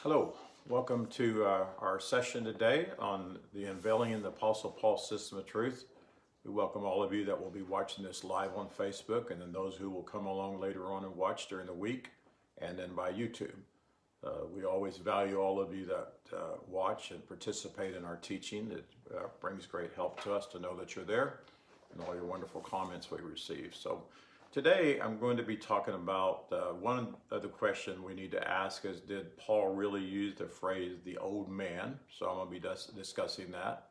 Hello, welcome to our session today on the Unveiling in the Apostle Paul's System of Truth. We welcome all of you that will be watching this live on Facebook, and then those who will come along later on and watch during the week, and then by YouTube. We always value all of you that watch and participate in our teaching. It brings great help to us to know that you're there, and all your wonderful comments we receive. So today I'm going to be talking about one of the questions we need to ask is, did Paul really use the phrase the old man? So I'm going to be discussing that.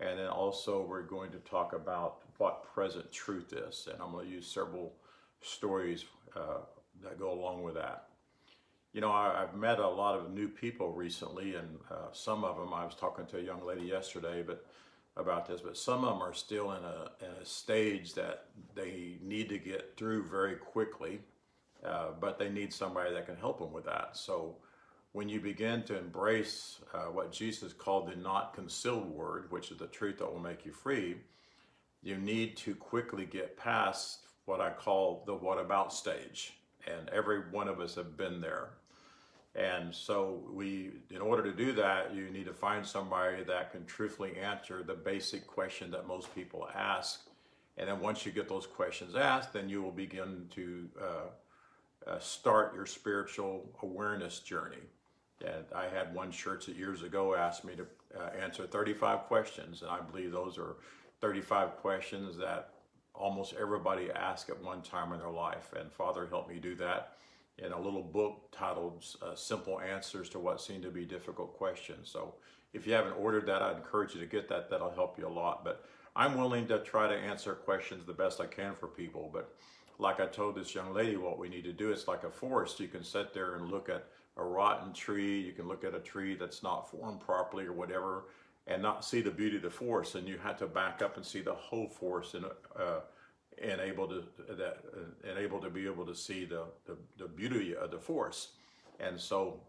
And then also we're going to talk about what present truth is. And I'm going to use several stories that go along with that. You know, I've met a lot of new people recently, and some of them, I was talking to a young lady yesterday about this, but some of them are still in a stage that they need to get through very quickly, but they need somebody that can help them with that. So when you begin to embrace what Jesus called the not concealed word, which is the truth that will make you free, you need to quickly get past what I call the what about stage. And every one of us have been there. And so in order to do that, you need to find somebody that can truthfully answer the basic question that most people ask. And then once you get those questions asked, then you will begin to start your spiritual awareness journey. And I had one church that years ago asked me to answer 35 questions. And I believe those are 35 questions that almost everybody asks at one time in their life. And Father helped me do that in a little book titled Simple Answers to What Seem to Be Difficult Questions. So if you haven't ordered that, I'd encourage you to get that. That'll help you a lot. But I'm willing to try to answer questions the best I can for people. But like I told this young lady, what we need to do is like a forest. You can sit there and look at a rotten tree. You can look at a tree that's not formed properly or whatever, and not see the beauty of the forest. And you have to back up and see the whole forest and able to be able to see the beauty of the forest. And so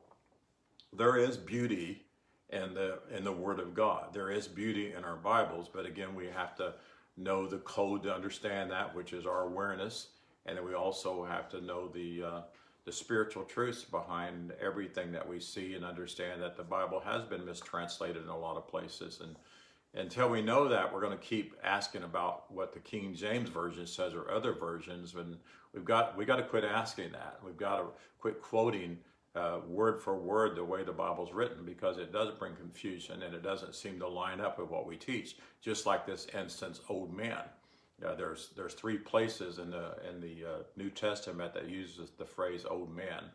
there is beauty in the Word of God. There is beauty in our Bibles, but again, we have to know the code to understand that, which is our awareness, and then we also have to know the spiritual truths behind everything that we see, and understand that the Bible has been mistranslated in a lot of places. And until we know that, we're going to keep asking about what the King James Version says or other versions, and we got to quit asking that. We've got to quit quoting word for word the way the Bible's written, because it does bring confusion and it doesn't seem to line up with what we teach. Just like this instance, old man. There's three places in the New Testament that uses the phrase old man.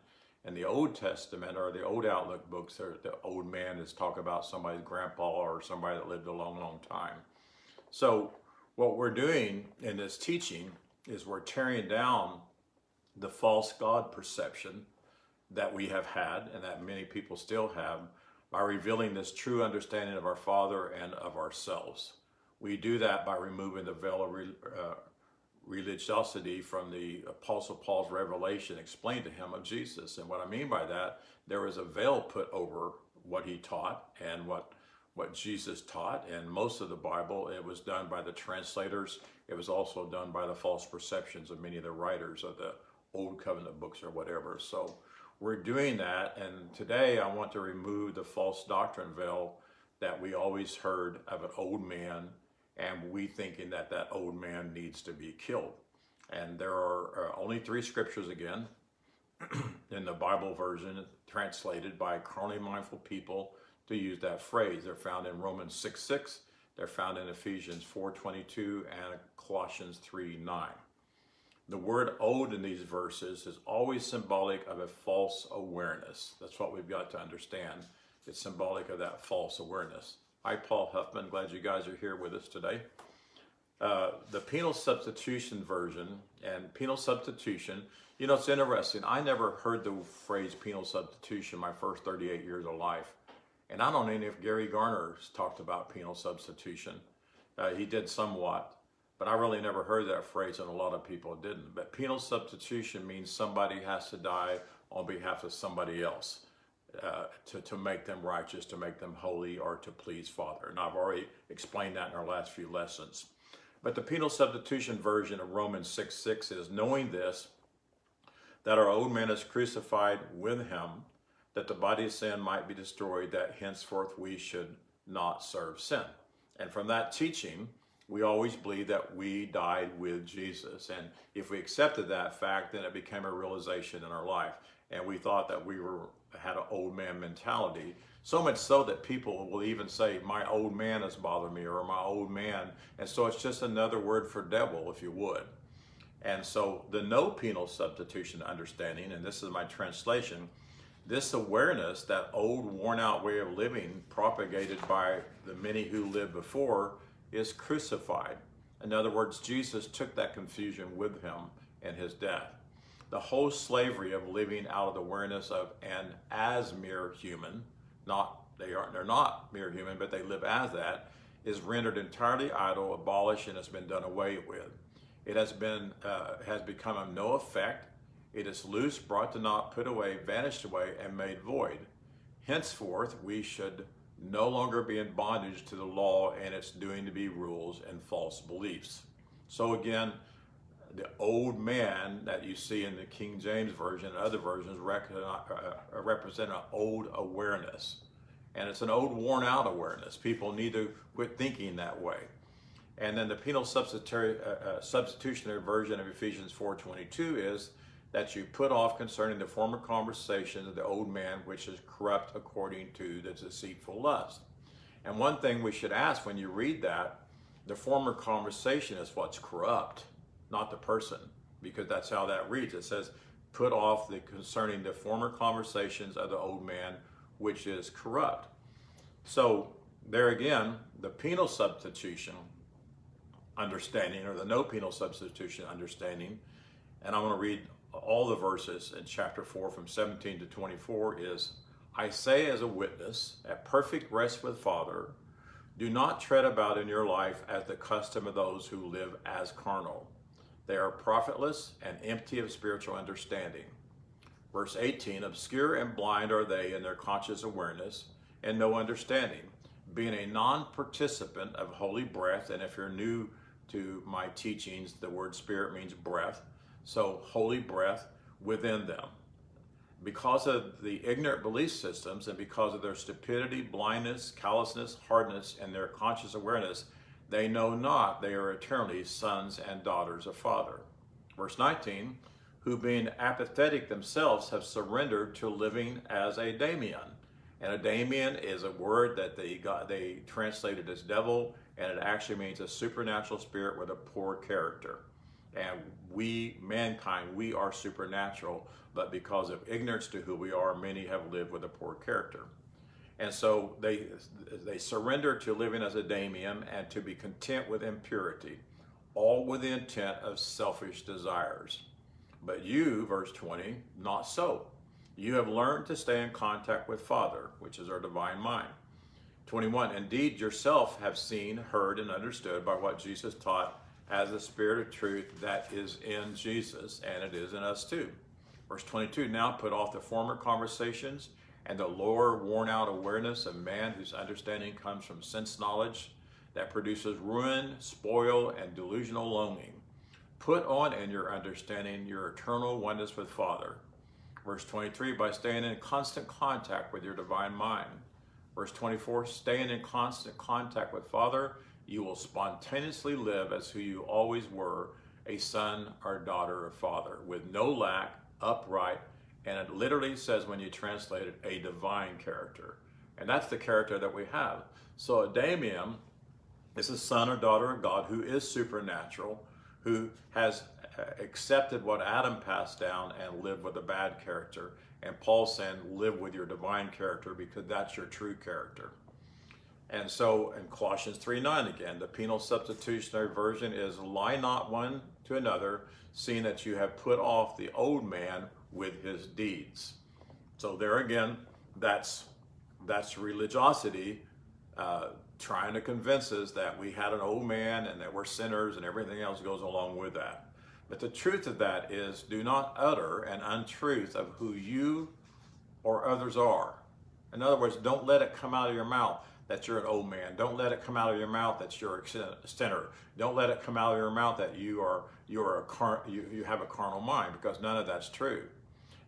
In the Old Testament, or the Old Outlook books, the old man is talking about somebody's grandpa or somebody that lived a long, long time. So what we're doing in this teaching is we're tearing down the false God perception that we have had, and that many people still have, by revealing this true understanding of our Father and of ourselves. We do that by removing the veil of religiosity from the Apostle Paul's revelation explained to him of Jesus. And what I mean by that, there was a veil put over what he taught and what Jesus taught. And most of the Bible, it was done by the translators. It was also done by the false perceptions of many of the writers of the Old Covenant books or whatever. So we're doing that. And today I want to remove the false doctrine veil that we always heard of an old man, and we thinking that old man needs to be killed. And there are only three scriptures, again, in the Bible version, translated by carnally mindful people to use that phrase. They're found in Romans 6:6, they're found in Ephesians 4:22, and Colossians 3:9. The word old in these verses is always symbolic of a false awareness. That's what we've got to understand. It's symbolic of that false awareness. Hi, Paul Huffman. Glad you guys are here with us today. The penal substitution version, and penal substitution, you know, it's interesting. I never heard the phrase penal substitution my first 38 years of life. And I don't know if Gary Garner's talked about penal substitution. He did somewhat, but I really never heard that phrase, and a lot of people didn't. But penal substitution means somebody has to die on behalf of somebody else. To make them righteous, to make them holy, or to please Father. And I've already explained that in our last few lessons. But the penal substitution version of Romans 6:6 is, knowing this, that our old man is crucified with him, that the body of sin might be destroyed, that henceforth we should not serve sin. And from that teaching, we always believed that we died with Jesus. And if we accepted that fact, then it became a realization in our life. And we thought that we had an old man mentality. So much so that people will even say, my old man has bothered me, or my old man. And so it's just another word for devil, if you would. And so the no penal substitution understanding, and this is my translation, this awareness, that old worn out way of living propagated by the many who lived before, is crucified. In other words, Jesus took that confusion with him in his death. The whole slavery of living out of the awareness of and as mere human, they're not mere human, but they live as that, is rendered entirely idle, abolished, and has been done away with. It has become of no effect. It is loose, brought to naught, put away, vanished away, and made void. Henceforth, we should no longer be in bondage to the law and its doing to be rules and false beliefs. So again, the old man that you see in the King James Version and other versions represent an old awareness. And it's an old worn out awareness. People need to quit thinking that way. And then the penal substitutionary version of Ephesians 4:22 is that you put off concerning the former conversation of the old man, which is corrupt according to the deceitful lust. And one thing we should ask when you read that, the former conversation is what's corrupt, not the person, because that's how that reads. It says, put off concerning the former conversations of the old man, which is corrupt. So there again, the penal substitution understanding, or the no penal substitution understanding, and I'm going to read all the verses in chapter 4 from 17 to 24 is, I say as a witness, at perfect rest with Father, do not tread about in your life as the custom of those who live as carnal. They are profitless and empty of spiritual understanding. Verse 18, obscure and blind are they in their conscious awareness and no understanding, being a non-participant of holy breath. And if you're new to my teachings, the word spirit means breath. So holy breath within them. Because of the ignorant belief systems and because of their stupidity, blindness, callousness, hardness, and their conscious awareness, they know not they are eternally sons and daughters of Father. Verse 19, who being apathetic themselves have surrendered to living as a daemon. And a daemon is a word that they translated as devil, and it actually means a supernatural spirit with a poor character. And we, mankind, we are supernatural, but because of ignorance to who we are, many have lived with a poor character. And so they surrender to living as a daemon and to be content with impurity, all with the intent of selfish desires. But you, verse 20, not so. You have learned to stay in contact with Father, which is our divine mind. 21, indeed yourself have seen, heard, and understood by what Jesus taught as the Spirit of truth that is in Jesus, and it is in us too. Verse 22, now put off the former conversations and the lower worn out awareness of man whose understanding comes from sense knowledge that produces ruin, spoil, and delusional longing. Put on in your understanding your eternal oneness with Father. Verse 23, by staying in constant contact with your divine mind. Verse 24, staying in constant contact with Father, you will spontaneously live as who you always were, a son or daughter of Father, with no lack, upright, and it literally says when you translate it, a divine character. And that's the character that we have. So a daemon is a son or daughter of God who is supernatural, who has accepted what Adam passed down and lived with a bad character. And Paul's saying, live with your divine character because that's your true character. And so in Colossians 3:9 again, the penal substitutionary version is, lie not one to another, seeing that you have put off the old man with his deeds. So there again, that's religiosity trying to convince us that we had an old man and that we're sinners and everything else goes along with that. But the truth of that is, do not utter an untruth of who you or others are. In other words, don't let it come out of your mouth that you're an old man. Don't let it come out of your mouth that you're a sinner. Don't let it come out of your mouth that you have a carnal mind, because none of that's true.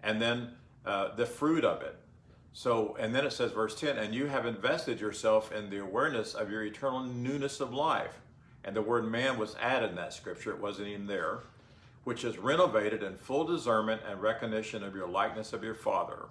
And then the fruit of it. So, and then it says, verse 10, and you have invested yourself in the awareness of your eternal newness of life. And the word man was added in that scripture. It wasn't even there. Which is renovated in full discernment and recognition of your likeness of your Father.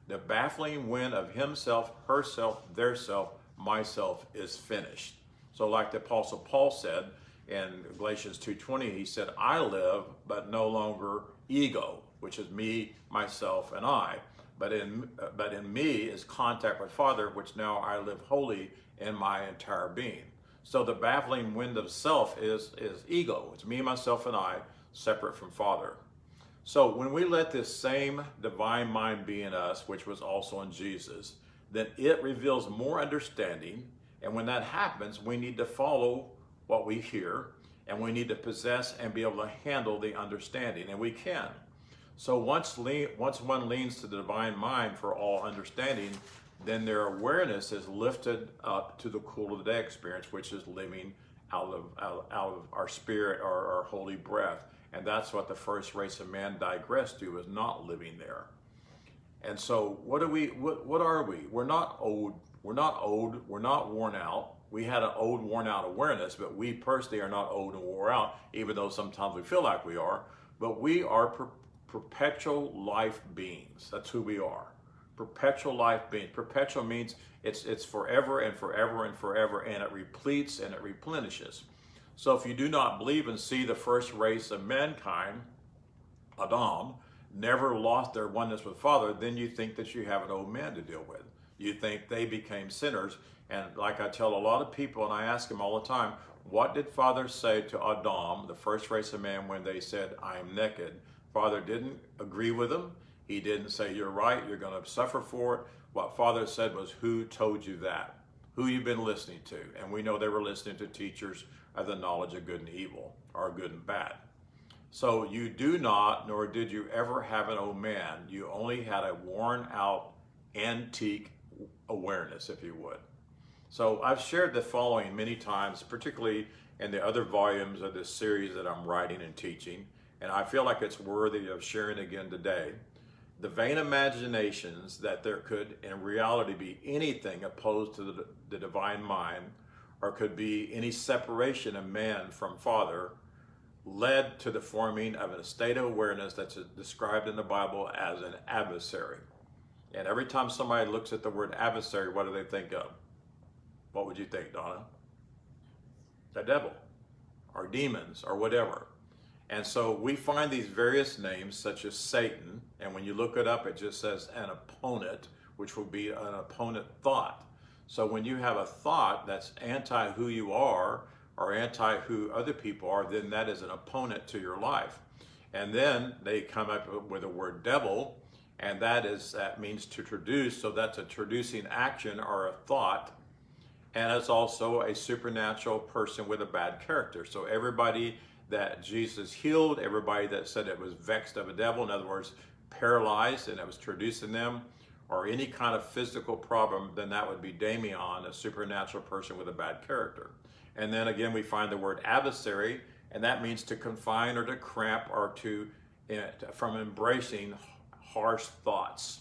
The baffling wind of himself, herself, their self, myself is finished. So like the Apostle Paul said in Galatians 2:20, he said, I live, but no longer ego, which is me, myself, and I. But in me is contact with Father, which now I live wholly in my entire being. So the baffling wind of self is ego. It's me, myself, and I, separate from Father. So when we let this same divine mind be in us, which was also in Jesus, then it reveals more understanding. And when that happens, we need to follow what we hear, and we need to possess and be able to handle the understanding, and we can. So once one leans to the divine mind for all understanding, then their awareness is lifted up to the cool of the day experience, which is living out of our spirit or our holy breath. And that's what the first race of man digressed to, is not living there. And so what are we? We're not old. We're not worn out. We had an old, worn out awareness, but we personally are not old and wore out, even though sometimes we feel like we are. But we are perpetual life beings. That's who we are. Perpetual life beings. Perpetual means it's forever and forever and forever, and it repletes and it replenishes. So if you do not believe and see the first race of mankind, Adam, never lost their oneness with Father, then you think that you have an old man to deal with. You think they became sinners. And like I tell a lot of people, and I ask them all the time, what did Father say to Adam, the first race of man, when they said, I am naked? Father didn't agree with them. He didn't say, you're right, you're going to suffer for it. What Father said was, who told you that? Who you've been listening to? And we know they were listening to teachers of the knowledge of good and evil, or good and bad. So you do not, nor did you ever have an old man. You only had a worn out, antique awareness, if you would. So I've shared the following many times, particularly in the other volumes of this series that I'm writing and teaching, and I feel like it's worthy of sharing again today. The vain imaginations that there could in reality be anything opposed to the divine mind, or could be any separation of man from Father, led to the forming of a state of awareness that's described in the Bible as an adversary. And every time somebody looks at the word adversary, what do they think of? What would you think, Donna? The devil, or demons, or whatever. And so we find these various names, such as Satan, and when you look it up, it just says an opponent, which would be an opponent thought. So when you have a thought that's anti who you are, or anti who other people are, then that is an opponent to your life. And then they come up with the word devil, and that means to traduce, so that's a traducing action or a thought. And it's also a supernatural person with a bad character. So everybody that Jesus healed, everybody that said it was vexed of a devil, in other words, paralyzed, and it was traducing them, or any kind of physical problem, then that would be Daimon, a supernatural person with a bad character. And then again, we find the word adversary, and that means to confine or to cramp or from embracing harsh thoughts.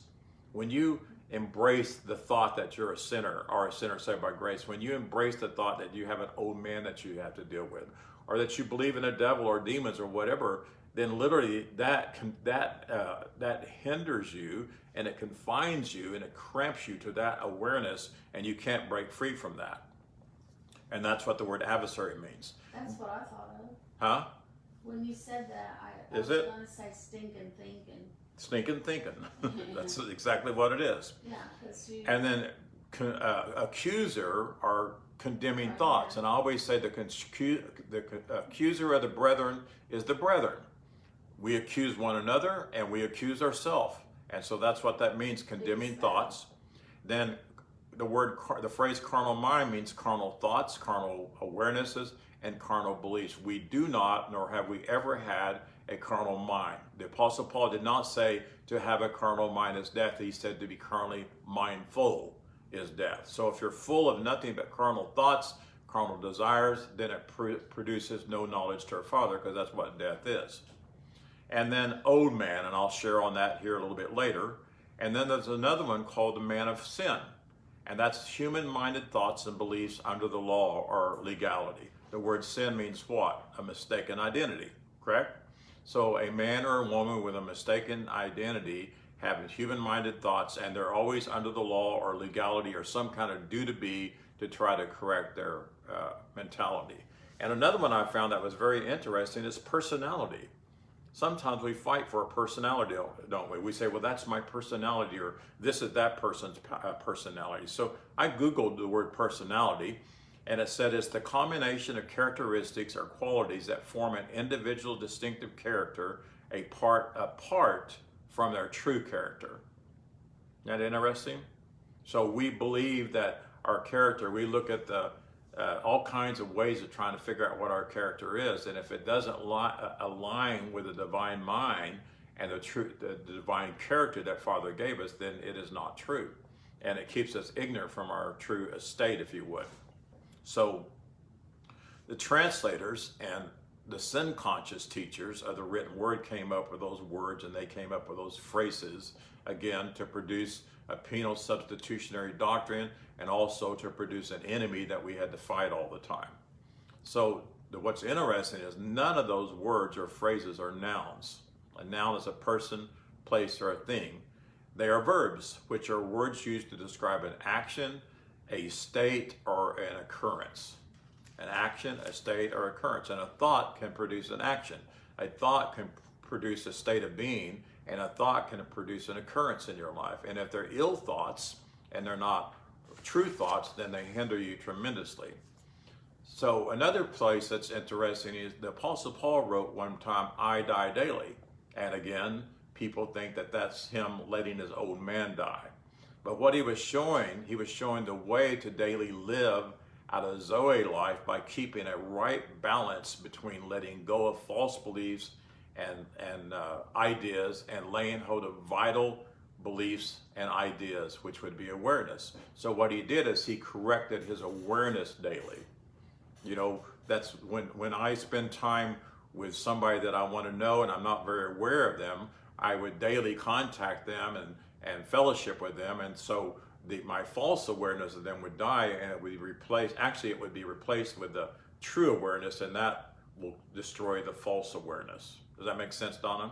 When you embrace the thought that you're a sinner, or a sinner saved by grace, when you embrace the thought that you have an old man that you have to deal with, or that you believe in a devil or demons or whatever, then literally that hinders you, and it confines you, and it cramps you to that awareness, and you can't break free from that. And that's what the word adversary means. That's what I thought of. Huh? When you said that, I was going to say stinking thinking. Stinking thinking. That's exactly what it is. Yeah, because you... And then accuser are condemning thoughts. And I always say the accuser of the brethren is the brethren. We accuse one another, and we accuse ourselves. And so that's what that means, condemning thoughts. Then the phrase carnal mind means carnal thoughts, carnal awarenesses, and carnal beliefs. We do not, nor have we ever had, a carnal mind. The Apostle Paul did not say to have a carnal mind is death. He said to be carnally mindful is death. So if you're full of nothing but carnal thoughts, carnal desires, then it produces no knowledge to our Father, because that's what death is. And then old man, and I'll share on that here a little bit later. And then there's another one called the man of sin. And that's human-minded thoughts and beliefs under the law or legality. The word sin means what? A mistaken identity, correct? So a man or a woman with a mistaken identity having human-minded thoughts, and they're always under the law or legality or some kind of due to be to try to correct their mentality. And another one I found that was very interesting is personality. Sometimes we fight for a personality, don't we? We say, well, that's my personality, or this is that person's personality. So I Googled the word personality, and it said it's the combination of characteristics or qualities that form an individual distinctive character apart from their true character. Isn't that interesting? So we believe that our character, we look at all kinds of ways of trying to figure out what our character is, and if it doesn't align with the divine mind and the divine character that Father gave us, then it is not true, and it keeps us ignorant from our true estate, if you would. So the translators and the sin conscious teachers of the written word came up with those words, and they came up with those phrases again to produce a penal substitutionary doctrine, and also to produce an enemy that we had to fight all the time. So what's interesting is none of those words or phrases are nouns. A noun is a person, place, or a thing. They are verbs, which are words used to describe an action, a state, or an occurrence. An action, a state, or occurrence. And a thought can produce an action. A thought can produce a state of being, and a thought can produce an occurrence in your life. And if they're ill thoughts and they're not true thoughts, then they hinder you tremendously. So another place that's interesting is the Apostle Paul wrote one time, I die daily. And again, people think that that's him letting his old man die. But what he was showing the way to daily live out of Zoe life by keeping a right balance between letting go of false beliefs and ideas and laying hold of vital beliefs and ideas, which would be awareness. So what he did is he corrected his awareness daily. You know, that's when I spend time with somebody that I want to know and I'm not very aware of them, I would daily contact them and fellowship with them. And so my false awareness of them would die, and it would be replaced with the true awareness, and that will destroy the false awareness. Does that make sense, Donna?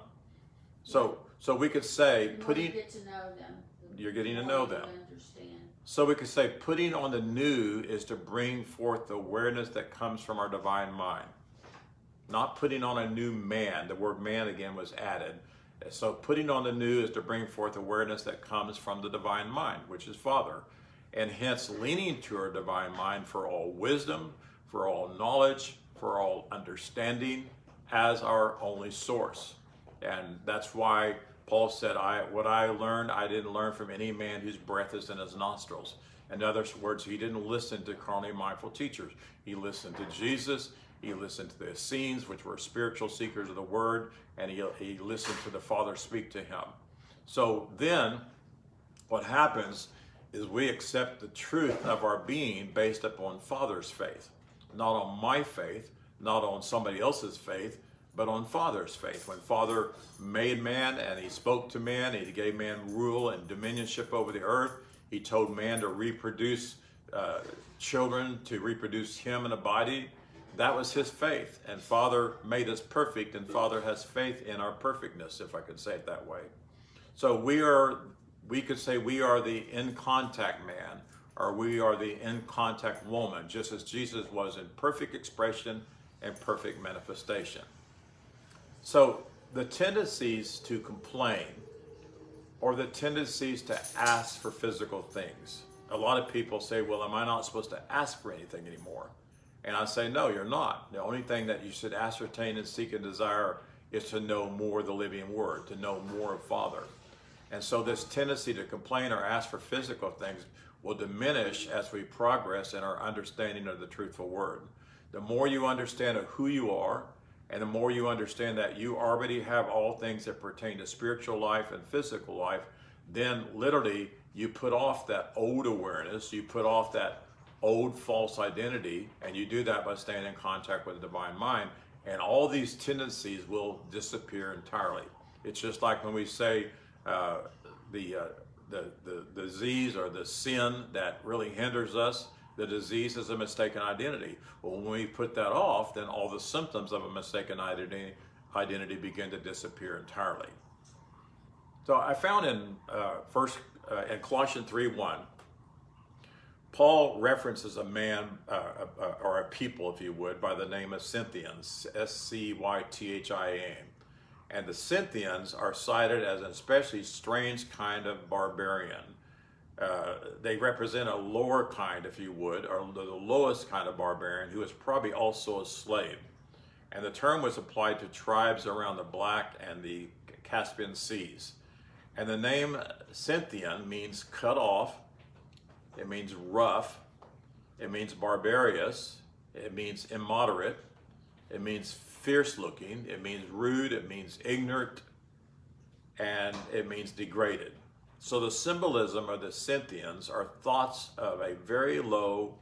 So we could say putting, get to know them. You're getting to know them. Understand. So we could say putting on the new is to bring forth the awareness that comes from our divine mind. Not putting on a new man. The word man again was added. So putting on the new is to bring forth awareness that comes from the divine mind, which is Father. And hence leaning to our divine mind for all wisdom, for all knowledge, for all understanding as our only source. And that's why Paul said, what I learned, I didn't learn from any man whose breath is in his nostrils. In other words, he didn't listen to carnally mindful teachers. He listened to Jesus. He listened to the Essenes, which were spiritual seekers of the word, and he listened to the Father speak to him. So then what happens is we accept the truth of our being based upon Father's faith. Not on my faith, not on somebody else's faith, but on Father's faith. When Father made man and he spoke to man, he gave man rule and dominionship over the earth. He told man to reproduce children, to reproduce him in a body. That was his faith. And Father made us perfect, and Father has faith in our perfectness, if I could say it that way. So we could say we are the in contact man, or we are the in contact woman, just as Jesus was in perfect expression and perfect manifestation. So the tendencies to complain, or the tendencies to ask for physical things. A lot of people say, well, am I not supposed to ask for anything anymore? And I say, no, you're not. The only thing that you should ascertain and seek and desire is to know more of the living word, to know more of Father. And so this tendency to complain or ask for physical things will diminish as we progress in our understanding of the truthful word. The more you understand of who you are, and the more you understand that you already have all things that pertain to spiritual life and physical life, then literally you put off that old awareness, you put off that old false identity, and you do that by staying in contact with the divine mind, and all these tendencies will disappear entirely. It's just like when we say the disease or the sin that really hinders us. The disease is a mistaken identity. Well, when we put that off, then all the symptoms of a mistaken identity begin to disappear entirely. So I found in in Colossians 3:1, Paul references a man or a people, if you would, by the name of Scythians, Scythia. And the Scythians are cited as an especially strange kind of barbarian. They represent a lower kind, if you would, or the lowest kind of barbarian who was probably also a slave. And the term was applied to tribes around the Black and the Caspian Seas. And the name Scythian means cut off, it means rough, it means barbarous, it means immoderate, it means fierce looking, it means rude, it means ignorant, and it means degraded. So the symbolism of the Scythians are thoughts of a very low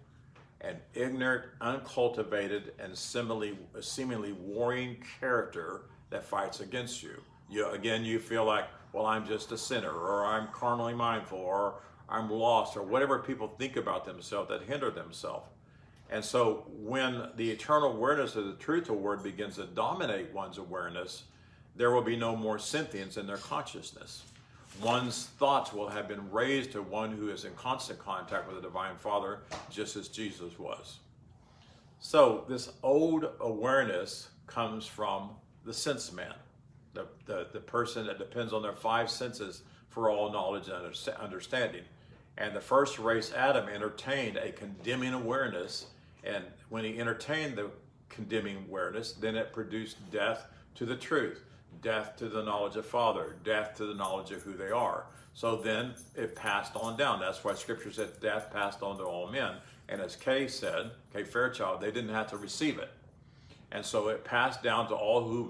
and ignorant, uncultivated, and seemingly warring character that fights against you. You feel like, well, I'm just a sinner, or I'm carnally mindful, or I'm lost, or whatever people think about themselves that hinder themselves. And so when the eternal awareness of the truth of the word begins to dominate one's awareness, there will be no more Scythians in their consciousness. One's thoughts will have been raised to one who is in constant contact with the Divine Father, just as Jesus was. So this old awareness comes from the sense man, the person that depends on their five senses for all knowledge and understanding. And the first race, Adam, entertained a condemning awareness, and when he entertained the condemning awareness, then it produced death to the truth, death to the knowledge of Father, death to the knowledge of who they are. So then it passed on down. That's why Scripture said death passed on to all men. And as Kay Fairchild, they didn't have to receive it. And so it passed down to all who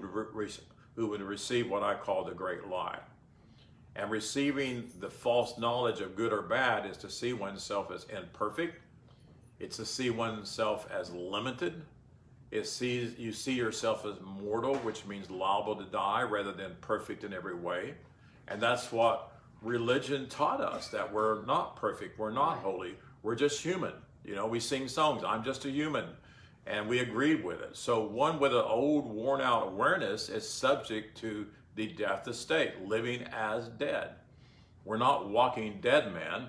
would receive what I call the great lie. And receiving the false knowledge of good or bad is to see oneself as imperfect. It's to see oneself as limited. You see yourself as mortal, which means liable to die, rather than perfect in every way. And that's what religion taught us, that we're not perfect, we're not holy, we're just human. We sing songs, I'm just a human, and we agreed with it. So one with an old, worn out awareness is subject to the death estate, living as dead. We're not walking dead men,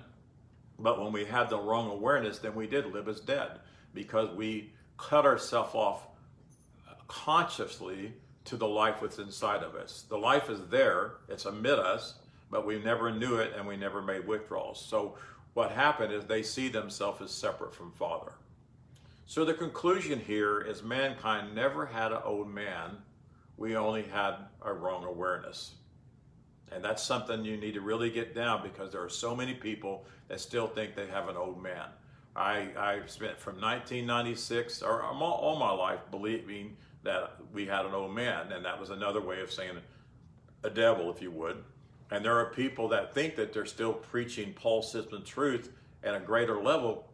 but when we had the wrong awareness, then we did live as dead, because we cut ourselves off consciously to the life that's inside of us. The life is there, it's amid us, but we never knew it and we never made withdrawals. So what happened is they see themselves as separate from Father. So the conclusion here is mankind never had an old man, we only had a wrong awareness. And that's something you need to really get down, because there are so many people that still think they have an old man. I spent from 1996 or all my life believing that we had an old man, and that was another way of saying a devil, if you would. And there are people that think that they're still preaching Paul's system truth at a greater level,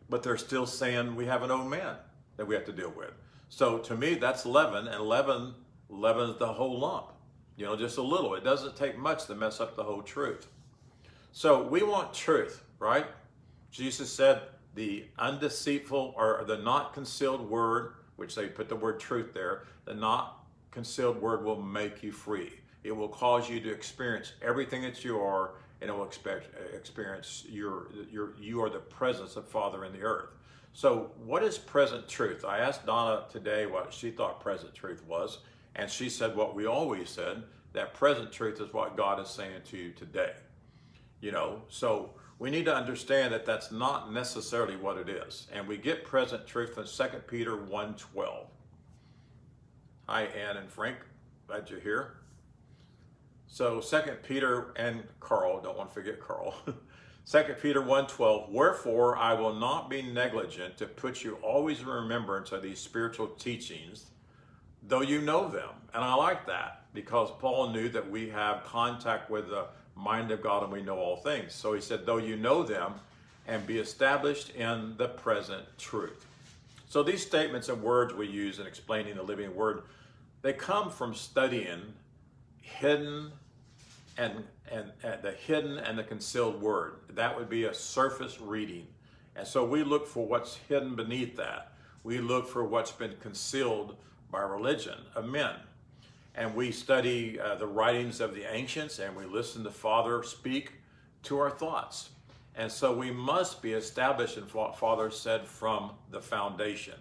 but they're still saying we have an old man that we have to deal with. So to me, that's leaven, and leaven is the whole lump. Just a little. It doesn't take much to mess up the whole truth. So we want truth, right? Jesus said the undeceitful, or the not concealed word, which they put the word truth there, the not concealed word will make you free. It will cause you to experience everything that you are, and it will experience you are the presence of Father in the earth. So what is present truth? I asked Donna today what she thought present truth was, and she said what we always said, that present truth is what God is saying to you today. So we need to understand that that's not necessarily what it is. And we get present truth from 2 Peter 1:12. Hi, Ann and Frank. Glad you're here. So 2 Peter and Carl, don't want to forget Carl. 2 Peter 1:12, wherefore I will not be negligent to put you always in remembrance of these spiritual teachings, though you know them. And I like that, because Paul knew that we have contact with the mind of God and we know all things. So he said, though you know them, and be established in the present truth. So these statements and words we use in explaining the living word, they come from studying hidden and the hidden and the concealed word. That would be a surface reading. And so we look for what's hidden beneath that. We look for what's been concealed by religion of men. And we study the writings of the ancients, and we listen to Father speak to our thoughts. And so we must be established in what Father said from the foundation.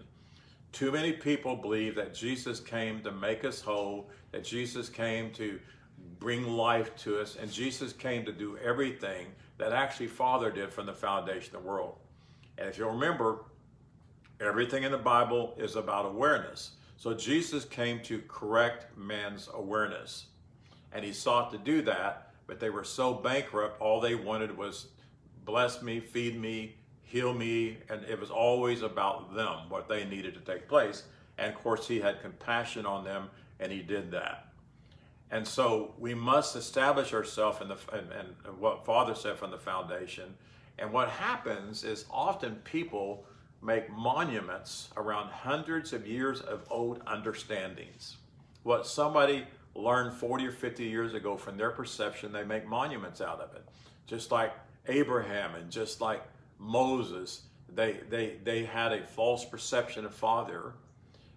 Too many people believe that Jesus came to make us whole, that Jesus came to bring life to us, and Jesus came to do everything that actually Father did from the foundation of the world. And if you'll remember, everything in the Bible is about awareness. So Jesus came to correct man's awareness. And he sought to do that, but they were so bankrupt, all they wanted was bless me, feed me, heal me, and it was always about them, what they needed to take place. And of course, he had compassion on them, and he did that. And so we must establish ourselves in what Father said from the foundation. And what happens is often people make monuments around hundreds of years of old understandings. What somebody learned 40 or 50 years ago from their perception, they make monuments out of it. Just like Abraham and just like Moses, they had a false perception of Father,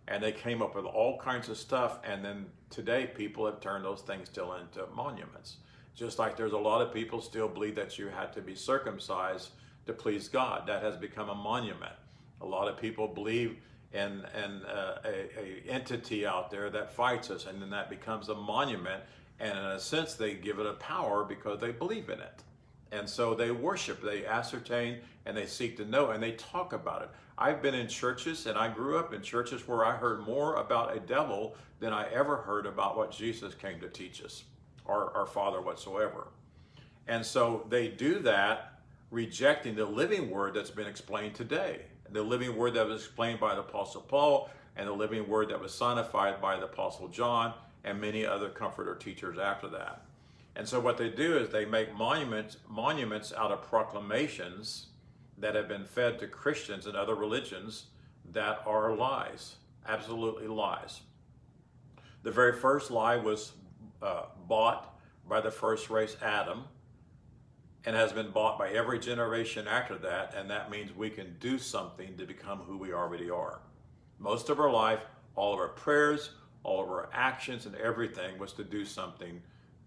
and they came up with all kinds of stuff, and then today people have turned those things still into monuments. Just like there's a lot of people still believe that you had to be circumcised to please God. That has become a monument. A lot of people believe in a entity out there that fights us, and then that becomes a monument, and in a sense they give it a power because they believe in it. And so they worship, they ascertain, and they seek to know, and they talk about it. I've been in churches, and I grew up in churches where I heard more about a devil than I ever heard about what Jesus came to teach us, or our Father whatsoever. And so they do that, rejecting the living word that's been explained today. The living word that was explained by the Apostle Paul, and the living word that was sonified by the Apostle John, and many other comforter teachers after that. And so what they do is they make monuments out of proclamations that have been fed to Christians and other religions that are lies, absolutely lies. The very first lie was bought by the first race, Adam, and has been bought by every generation after that, and that means we can do something to become who we already are. Most of our life, all of our prayers, all of our actions, and everything was to do something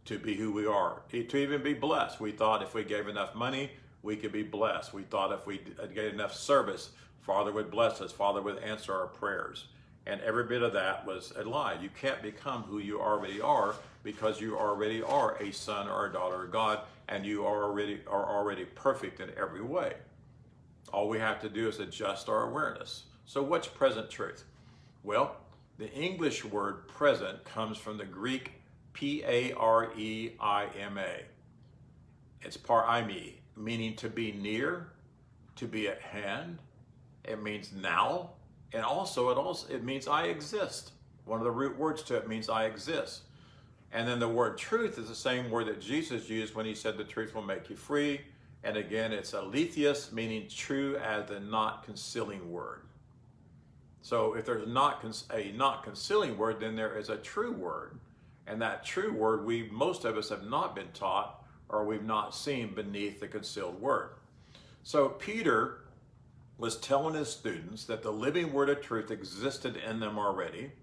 to be who we are, to even be blessed. We thought if we gave enough money, we could be blessed. We thought if we gave enough service, Father would bless us, Father would answer our prayers. And every bit of that was a lie. You can't become who you already are because you already are a son or a daughter of God, and you are already perfect in every way. All we have to do is adjust our awareness. So what's present truth? Well, the English word present comes from the Greek P-A-R-E-I-M-A. It's paraimi, meaning to be near, to be at hand. It means now, and also it means I exist. One of the root words to it means I exist. And then the word truth is the same word that Jesus used when he said the truth will make you free. And again, it's aletheus, meaning true as the not concealing word. So if there's a not concealing word, then there is a true word. And that true word, most of us have not been taught, or we've not seen beneath the concealed word. So Peter was telling his students that the living word of truth existed in them already.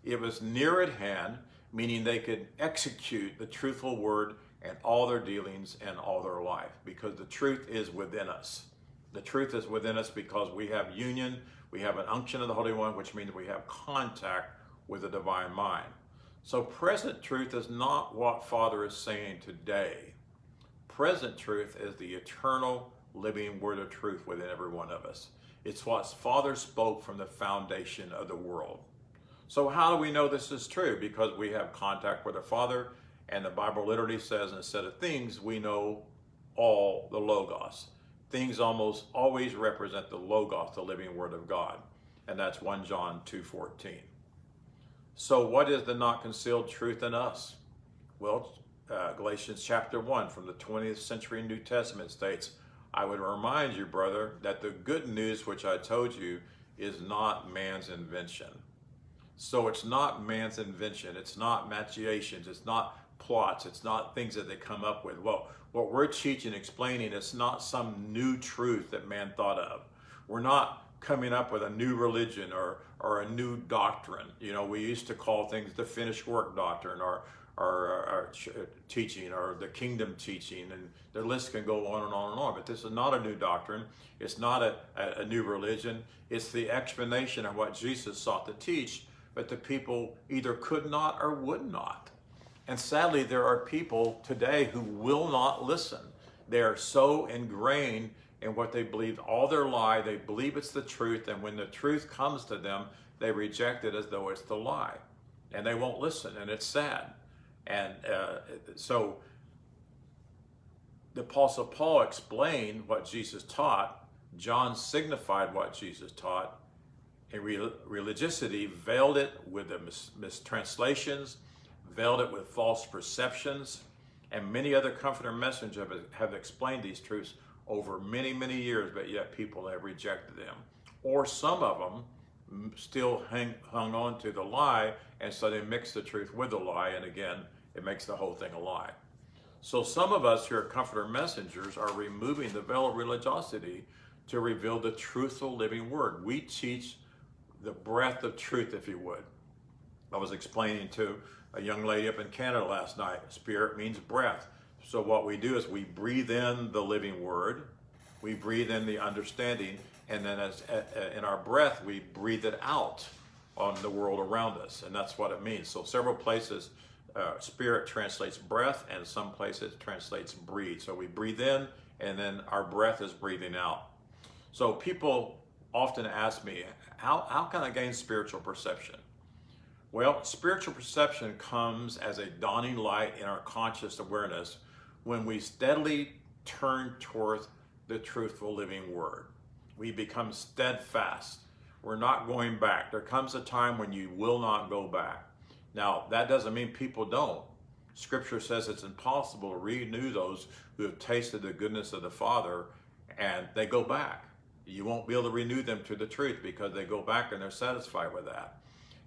It was near at hand, meaning they could execute the truthful word in all their dealings and all their life, because the truth is within us. The truth is within us because we have union, we have an unction of the Holy One, which means we have contact with the divine mind. So present truth is not what Father is saying today. Present truth is the eternal living word of truth within every one of us. It's what Father spoke from the foundation of the world. So how do we know this is true? Because we have contact with the Father, and the Bible literally says instead of things, we know all the Logos. Things almost always represent the Logos, the living word of God. And that's 1 John 2:14. So what is the not concealed truth in us? Well, Galatians chapter 1 from the 20th century New Testament states, I would remind you, brother, that the good news which I told you is not man's invention. So it's not man's invention. It's not machinations. It's not plots. It's not things that they come up with. Well, what we're teaching, explaining, is not some new truth that man thought of. We're not coming up with a new religion or a new doctrine. You know, we used to call things the finished work doctrine or teaching or the kingdom teaching, and the list can go on and on and on. But this is not a new doctrine. It's not a new religion. It's the explanation of what Jesus sought to teach, but the people either could not or would not. And sadly, there are people today who will not listen. They are so ingrained in what they believed all their life. They believe it's the truth, and when the truth comes to them, they reject it as though it's the lie. And they won't listen, and it's sad. And so the Apostle Paul explained what Jesus taught. John signified what Jesus taught. And religiosity veiled it with the mistranslations, veiled it with false perceptions, and many other comforter messengers have explained these truths over many, many years, but yet people have rejected them. Or some of them still hung on to the lie, and so they mix the truth with the lie, and again, it makes the whole thing a lie. So some of us who are comforter messengers are removing the veil of religiosity to reveal the truthful living word. We teach the breath of truth, if you would. I was explaining to a young lady up in Canada last night, spirit means breath. So what we do is we breathe in the living word, we breathe in the understanding, and then in our breath, we breathe it out on the world around us. And that's what it means. So several places, spirit translates breath, and some places it translates breathe. So we breathe in, and then our breath is breathing out. So people often ask me, how can I gain spiritual perception? Well, spiritual perception comes as a dawning light in our conscious awareness when we steadily turn towards the truthful living word. We become steadfast. We're not going back. There comes a time when you will not go back. Now, that doesn't mean people don't. Scripture says it's impossible to renew those who have tasted the goodness of the Father, and they go back. You won't be able to renew them to the truth because they go back and they're satisfied with that.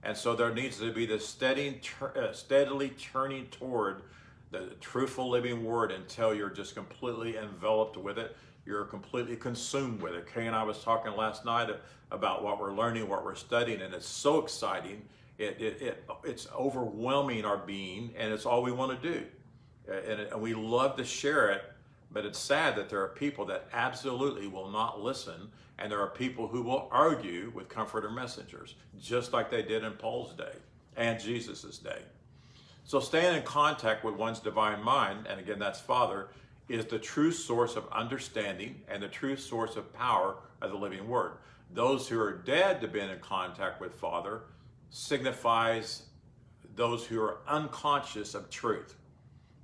And so there needs to be this steadily turning toward the truthful living word until you're just completely enveloped with it. You're completely consumed with it. Kay and I was talking last night about what we're learning, what we're studying, and it's so exciting. It's overwhelming our being, and it's all we want to do. And we love to share it, but it's sad that there are people that absolutely will not listen, and there are people who will argue with comforter messengers, just like they did in Paul's day and Jesus's day. So staying in contact with one's divine mind, and again, that's Father, is the true source of understanding and the true source of power of the living word. Those who are dead to being in contact with Father signifies those who are unconscious of truth.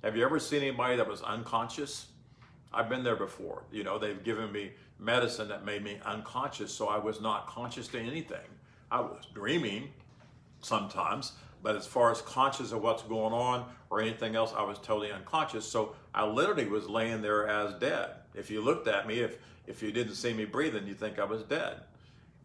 Have you ever seen anybody that was unconscious? I've been there before. You know, they've given me medicine that made me unconscious, so I was not conscious to anything. I was dreaming sometimes, but as far as conscious of what's going on or anything else, I was totally unconscious. So I literally was laying there as dead. If you looked at me, if you didn't see me breathing, you'd think I was dead.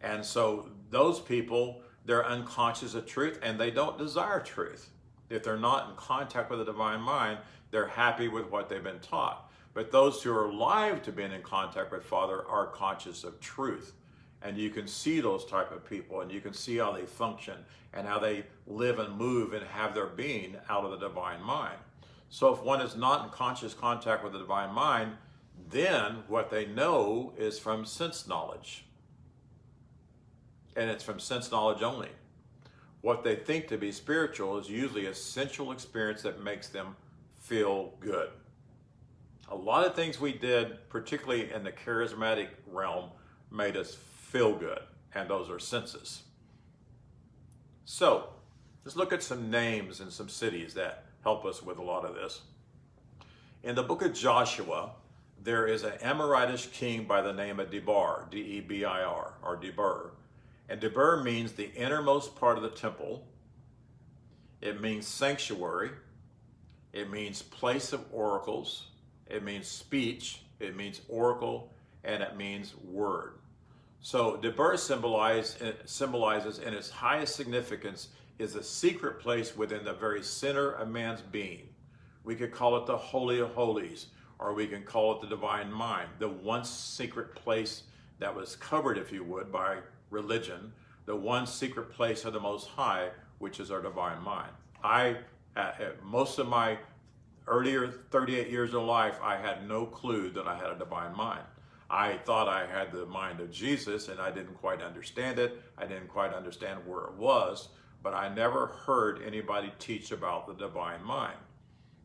And so those people, they're unconscious of truth, and they don't desire truth. If they're not in contact with the divine mind, they're happy with what they've been taught. But those who are alive to being in contact with Father are conscious of truth. And you can see those type of people, and you can see how they function and how they live and move and have their being out of the divine mind. So if one is not in conscious contact with the divine mind, then what they know is from sense knowledge. And it's from sense knowledge only. What they think to be spiritual is usually a sensual experience that makes them feel good. A lot of things we did, particularly in the charismatic realm, made us feel good, and those are senses. So, let's look at some names and some cities that help us with a lot of this. In the book of Joshua, there is an Amoritish king by the name of Debar, D-E-B-I-R, or Debar. And Debar means the innermost part of the temple. It means sanctuary. It means place of oracles. It means speech, it means oracle, and it means word. So Debar symbolizes in its highest significance is a secret place within the very center of man's being. We could call it the Holy of Holies, or we can call it the divine mind, the one secret place that was covered, if you would, by religion, the one secret place of the Most High, which is our divine mind. Most of my earlier 38 years of life, I had no clue that I had a divine mind. I thought I had the mind of Jesus, and I didn't quite understand it. I didn't quite understand where it was, but I never heard anybody teach about the divine mind.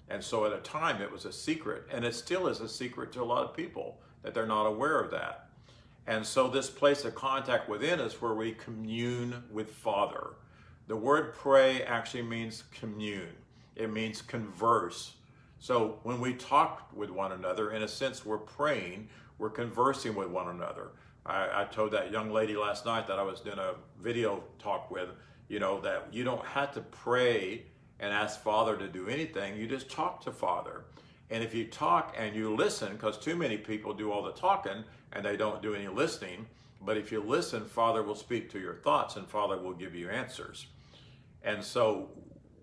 And so at a time, it was a secret, and it still is a secret to a lot of people that they're not aware of that. And so this place of contact within is where we commune with Father. The word pray actually means commune. It means converse. So when we talk with one another, in a sense, we're praying, we're conversing with one another. I told that young lady last night that I was doing a video talk with, that you don't have to pray and ask Father to do anything. You just talk to Father. And if you talk and you listen, because too many people do all the talking and they don't do any listening, but if you listen, Father will speak to your thoughts and Father will give you answers. And so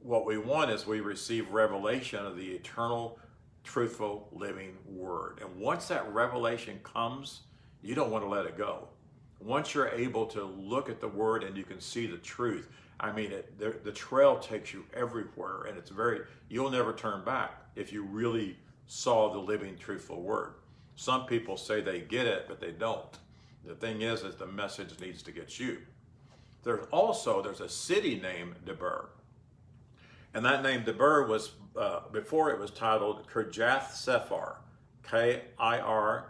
what we want is we receive revelation of the eternal, truthful, living Word. And once that revelation comes, you don't want to let it go. Once you're able to look at the Word and you can see the truth, the trail takes you everywhere, and you'll never turn back if you really saw the living, truthful Word. Some people say they get it, but they don't. The thing is the message needs to get you. There's a city named Debir. And that name Debir was, before it was titled Kirjath Sepher, Kirjath-Sepher,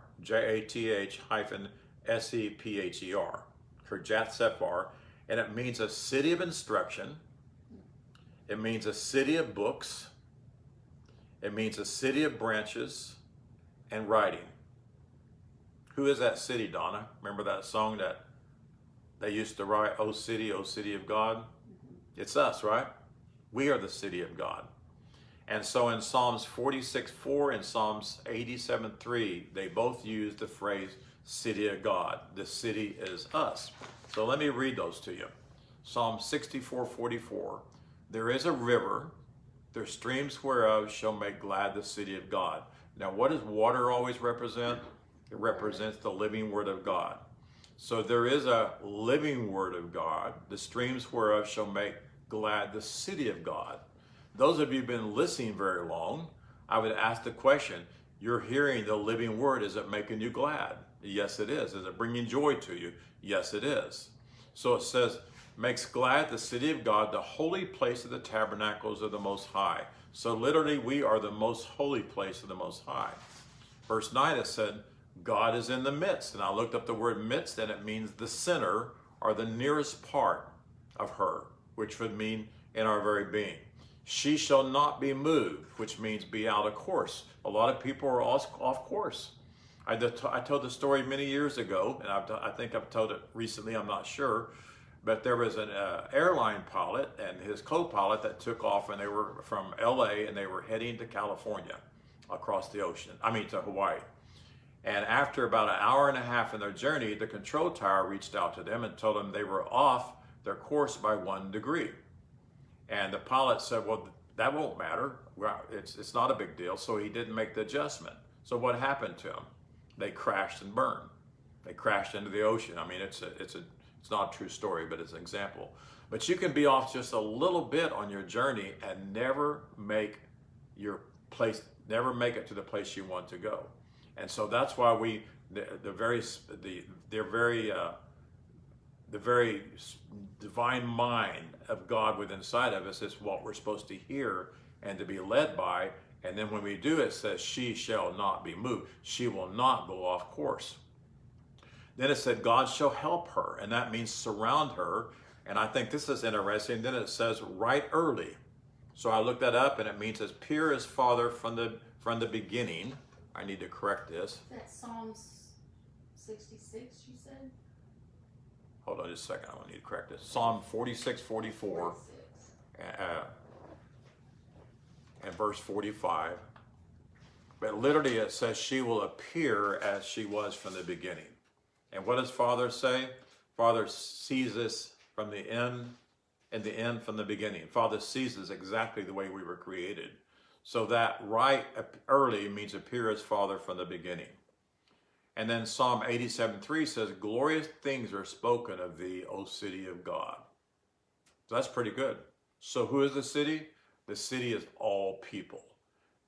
Kirjath Sepher, and it means a city of instruction. It means a city of books. It means a city of branches and writing. Who is that city, Donna? Remember that song that they used to write, O city of God? Mm-hmm. It's us, right? We are the city of God. And so in Psalms 46:4 and Psalms 87:3, they both use the phrase city of God. The city is us. So let me read those to you. Psalm 64:44. There is a river, their streams whereof shall make glad the city of God. Now, what does water always represent? It represents the living Word of God. So there is a living Word of God, the streams whereof shall make glad the city of God. Those of you who've been listening very long, I would ask the question, you're hearing the living Word, is it making you glad? Yes, it is. Is it bringing joy to you? Yes, it is. So it says, makes glad the city of God, the holy place of the tabernacles of the Most High. So literally, we are the most holy place of the Most High. Verse 9, it said, God is in the midst. And I looked up the word midst, and it means the center or the nearest part of her, which would mean in our very being. She shall not be moved, which means be out of course. A lot of people are off course. I told the story many years ago, and I think I've told it recently, I'm not sure, but there was an airline pilot and his co-pilot that took off, and they were from LA and they were heading to California across the ocean, to Hawaii. And after about an hour and a half in their journey, the control tower reached out to them and told them they were off their course by 1 degree. And the pilot said, well, that won't matter. Well, it's not a big deal. So he didn't make the adjustment. So what happened to them? They crashed and burned. They crashed into the ocean. It's not a true story, but it's an example. But you can be off just a little bit on your journey and never make it to the place you want to go. And so that's why the very divine mind of God within inside of us is what we're supposed to hear and to be led by. And then when we do, it says, she shall not be moved. She will not go off course. Then it said, God shall help her. And that means surround her. And I think this is interesting. Then it says, right early. So I looked that up, and it means as pure as Father from the beginning. I need to correct this. That's Psalms 66, you said? Hold on just a second. I need to correct this. Psalm 46:44. And verse 45. But literally it says she will appear as she was from the beginning. And what does Father say? Father sees us from the end and the end from the beginning. Father sees us exactly the way we were created. So that right early means appear as Father from the beginning. And then Psalm 87:3 says, glorious things are spoken of thee, O city of God. So that's pretty good. So who is the city? The city is all people.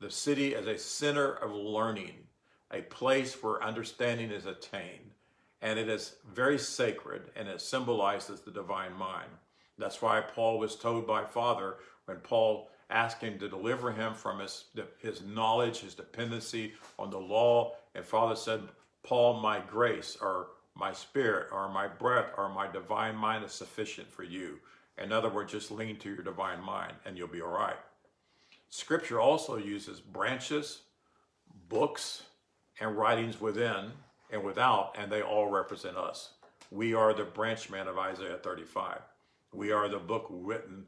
The city is a center of learning, a place where understanding is attained. And it is very sacred, and it symbolizes the divine mind. That's why Paul was told by Father, when Paul asked him to deliver him from his knowledge, his dependency on the law, and Father said, Paul, my grace or my spirit or my breath or my divine mind is sufficient for you. In other words, just lean to your divine mind and you'll be all right. Scripture also uses branches, books, and writings within and without, and they all represent us. We are the branch man of Isaiah 35. We are the book written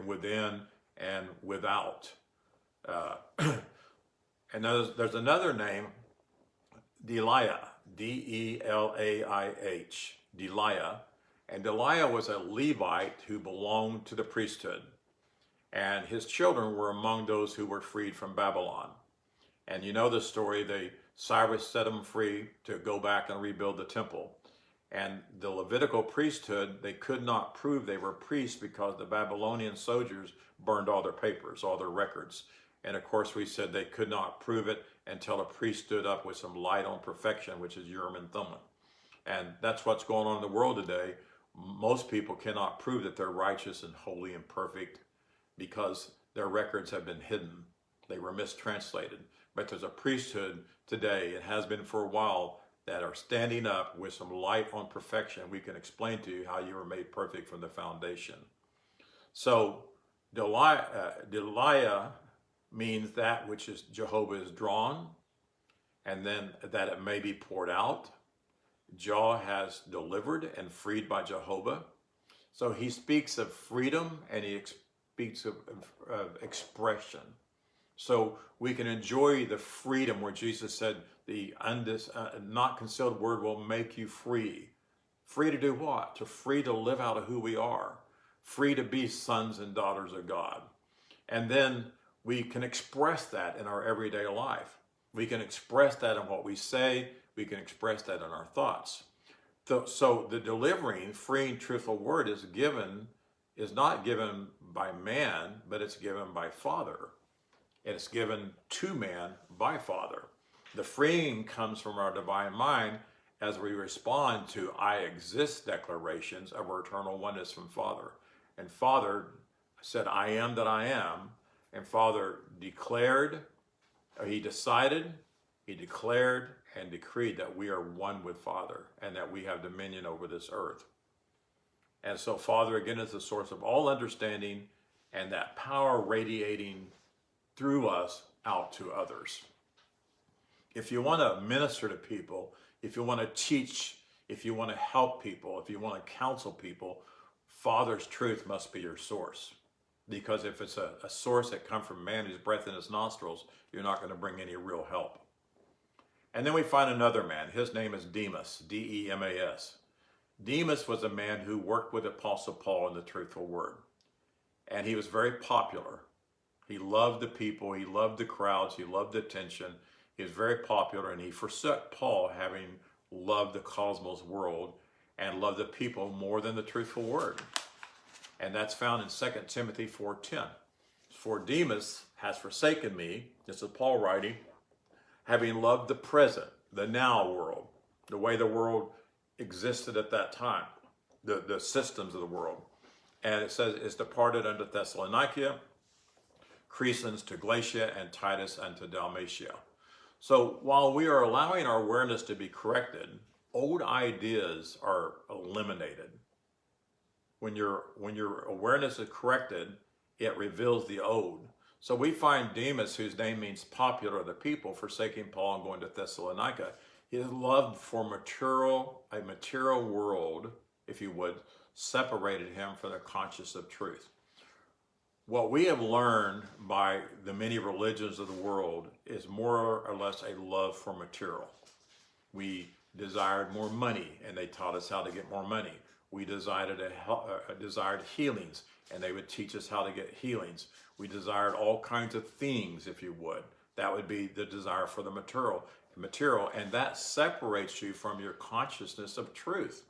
within and without. And there's another name, Deliah, D-E-L-A-I-H, Deliah. And Deliah was a Levite who belonged to the priesthood. And his children were among those who were freed from Babylon. And you know the story, Cyrus set them free to go back and rebuild the temple. And the Levitical priesthood, they could not prove they were priests because the Babylonian soldiers burned all their papers, all their records. And of course we said they could not prove it until a priest stood up with some light on perfection, which is Urim and Thummim. And that's what's going on in the world today. Most people cannot prove that they're righteous and holy and perfect because their records have been hidden. They were mistranslated. But there's a priesthood today, it has been for a while, that are standing up with some light on perfection. We can explain to you how you were made perfect from the foundation. So Deliah means that which is Jehovah is drawn, and then that it may be poured out. Jah has delivered and freed by Jehovah. So he speaks of freedom and he speaks of expression. So we can enjoy the freedom where Jesus said the not concealed word will make you free. Free to do what? Free to live out of who we are. Free to be sons and daughters of God. And then we can express that in our everyday life. We can express that in what we say. We can express that in our thoughts. So the delivering, freeing, truthful word is not given by man, but it's given by Father. It's given to man by Father. The freeing comes from our divine mind as we respond to I exist declarations of our eternal oneness from Father. And Father said, I am that I am. And Father declared, he decided, he declared and decreed that we are one with Father and that we have dominion over this earth. And so Father, again, is the source of all understanding and that power radiating through us out to others. If you want to minister to people, if you want to teach, if you want to help people, if you want to counsel people, Father's truth must be your source. Because if it's a source that comes from man who's breath in his nostrils, you're not going to bring any real help. And then we find another man. His name is Demas, D-E-M-A-S. Demas was a man who worked with Apostle Paul in the truthful word. And he was very popular. He loved the people, he loved the crowds, he loved the attention. He was very popular, and he forsook Paul, having loved the cosmos world and loved the people more than the truthful word. And that's found in 2 Timothy 4:10. For Demas has forsaken me, this is Paul writing, having loved the present, the now world, the way the world existed at that time, the systems of the world. And it says, is departed unto Thessalonica, Crescens to Galatia, and Titus unto Dalmatia. So while we are allowing our awareness to be corrected, old ideas are eliminated. When your awareness is corrected, it reveals the old. So we find Demas, whose name means popular of the people, forsaking Paul and going to Thessalonica. His love for a material world, if you would, separated him from the conscience of truth. What we have learned by the many religions of the world is more or less a love for material. We desired more money, and they taught us how to get more money. We desired healings, and they would teach us how to get healings. We desired all kinds of things, if you would. That would be the desire for the material, and that separates you from your consciousness of truth.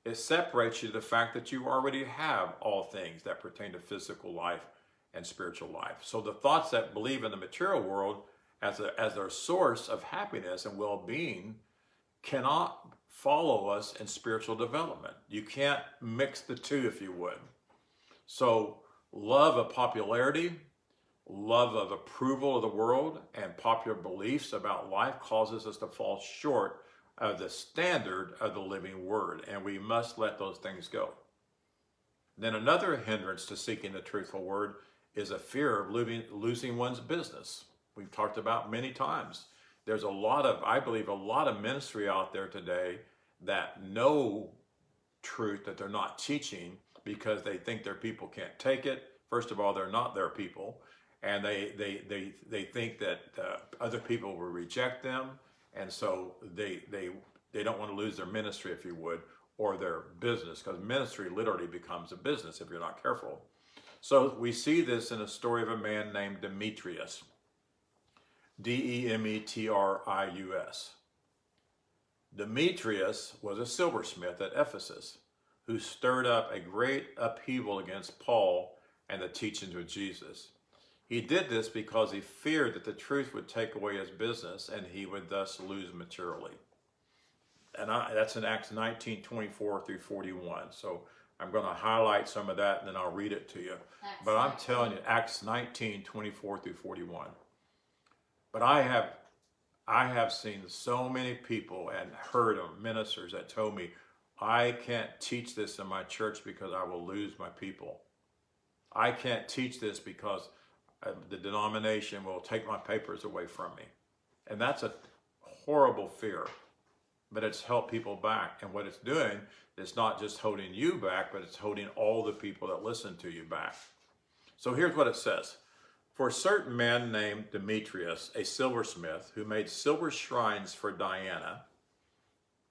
It separates you to the fact that you already have all things that pertain to physical life and spiritual life. So the thoughts that believe in the material world as their source of happiness and well-being cannot follow us in spiritual development. You can't mix the two, if you would. So love of popularity, love of approval of the world, and popular beliefs about life causes us to fall short of the standard of the living word, and we must let those things go. Then another hindrance to seeking the truthful word is a fear of losing one's business. We've talked about many times. There's I believe a lot of ministry out there today that know truth that they're not teaching because they think their people can't take it. First of all, they're not their people, and they think that other people will reject them, and so they don't want to lose their ministry, if you would, or their business, because ministry literally becomes a business if you're not careful. So we see this in a story of a man named Demetrius, Demetrius. Demetrius was a silversmith at Ephesus who stirred up a great upheaval against Paul and the teachings of Jesus. He did this because he feared that the truth would take away his business and he would thus lose materially. And that's in Acts 19:24 through 41. So I'm going to highlight some of that and then I'll read it to you. But I'm telling you, Acts 19:24 through 41. But I have seen so many people and heard of ministers that told me, I can't teach this in my church because I will lose my people. I can't teach this because the denomination will take my papers away from me. And that's a horrible fear, but it's held people back. And what it's doing is not just holding you back, but it's holding all the people that listen to you back. So here's what it says. For a certain man named Demetrius, a silversmith, who made silver shrines for Diana,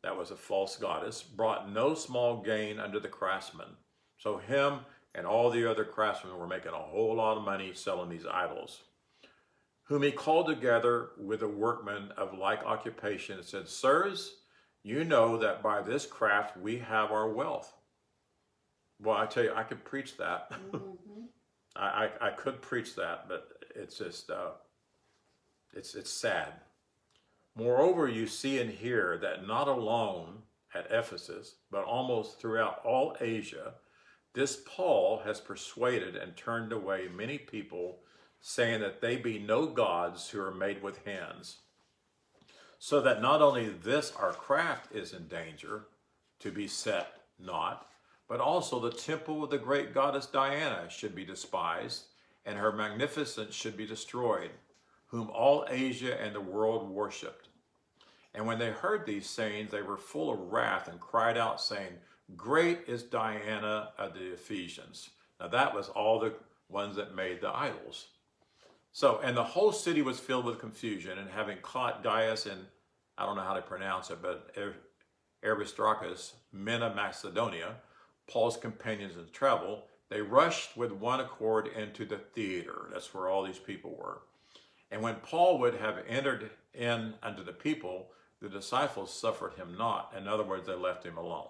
that was a false goddess, brought no small gain unto the craftsmen. So him and all the other craftsmen were making a whole lot of money selling these idols, whom he called together with the workmen of like occupation and said, Sirs, you know that by this craft we have our wealth. Well, I tell you, I could preach that. Mm-hmm. I could preach that, but it's just, it's sad. Moreover, you see and hear that not alone at Ephesus, but almost throughout all Asia, this Paul has persuaded and turned away many people, saying that they be no gods who are made with hands. So that not only this our craft is in danger to be set naught, but also the temple of the great goddess Diana should be despised, and her magnificence should be destroyed, whom all Asia and the world worshipped. And when they heard these sayings, they were full of wrath and cried out, saying, Great is Diana of the Ephesians. Now that was all the ones that made the idols. So, and the whole city was filled with confusion, and having caught Gaius and, I don't know how to pronounce it, but Aristarchus, men of Macedonia, Paul's companions in travel, they rushed with one accord into the theater. That's where all these people were. And when Paul would have entered in unto the people, the disciples suffered him not. In other words, they left him alone.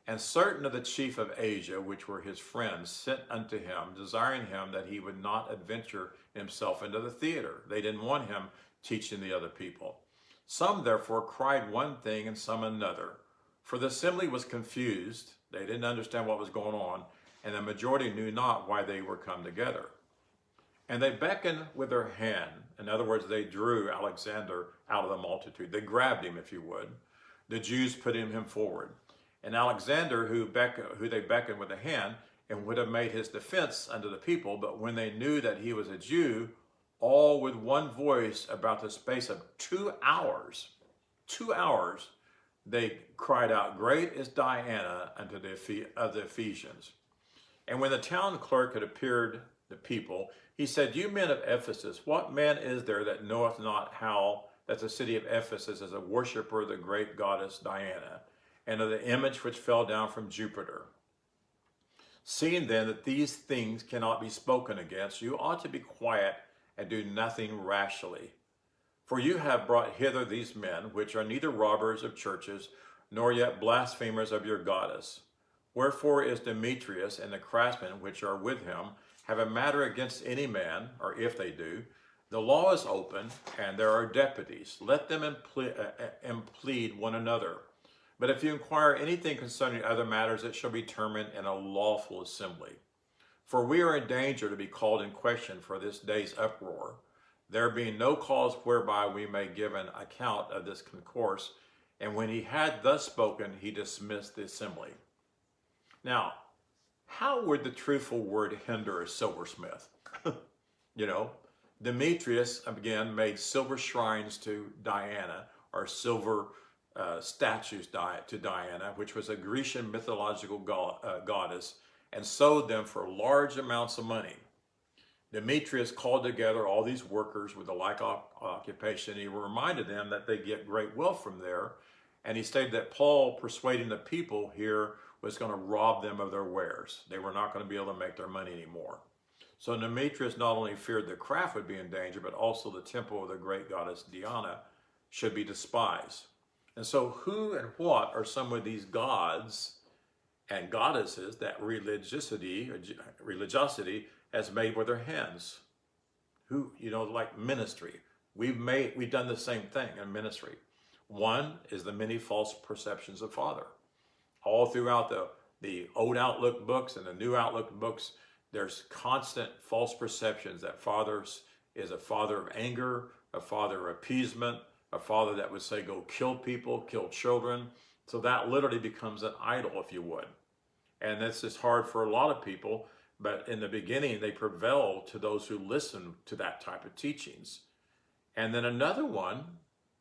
And certain of the chief of Asia, which were his friends, sent unto him, desiring him that he would not adventure himself into the theater. They didn't want him teaching the other people. Some therefore cried one thing and some another. For the assembly was confused. They didn't understand what was going on, and the majority knew not why they were come together. And they beckoned with their hand. In other words, they drew Alexander out of the multitude. They grabbed him, if you would. The Jews put him forward. And Alexander, who they beckoned with a hand, and would have made his defense unto the people, but when they knew that he was a Jew, all with one voice about the space of 2 hours, they cried out, Great is Diana unto the Ephesians. And when the town clerk had appeared the people, he said, You men of Ephesus, what man is there that knoweth not how that the city of Ephesus is a worshiper of the great goddess Diana, and of the image which fell down from Jupiter. Seeing then that these things cannot be spoken against, you ought to be quiet and do nothing rashly. For you have brought hither these men, which are neither robbers of churches, nor yet blasphemers of your goddess. Wherefore is Demetrius and the craftsmen which are with him have a matter against any man, or if they do, the law is open, and there are deputies. Let them implead one another. But if you inquire anything concerning other matters, it shall be determined in a lawful assembly. For we are in danger to be called in question for this day's uproar, there being no cause whereby we may give an account of this concourse. And when he had thus spoken, he dismissed the assembly. Now, how would the truthful word hinder a silversmith? You know, Demetrius, again, made silver shrines to Diana, or silver statues to Diana, which was a Grecian mythological goddess, and sold them for large amounts of money. Demetrius called together all these workers with a like occupation. He reminded them that they get great wealth from there, and he stated that Paul, persuading the people here, was going to rob them of their wares. They were not going to be able to make their money anymore. So Demetrius not only feared the craft would be in danger, but also the temple of the great goddess Diana should be despised. And so who and what are some of these gods and goddesses that religiosity has made with their hands? Who, you know, like ministry. We've done the same thing in ministry. One is the many false perceptions of Father. All throughout the old Outlook books and the new Outlook books, there's constant false perceptions that Father is a father of anger, a father of appeasement, a father that would say, go kill people, kill children. So that literally becomes an idol, if you would. And this is hard for a lot of people, but in the beginning, they prevail to those who listen to that type of teachings. And then another one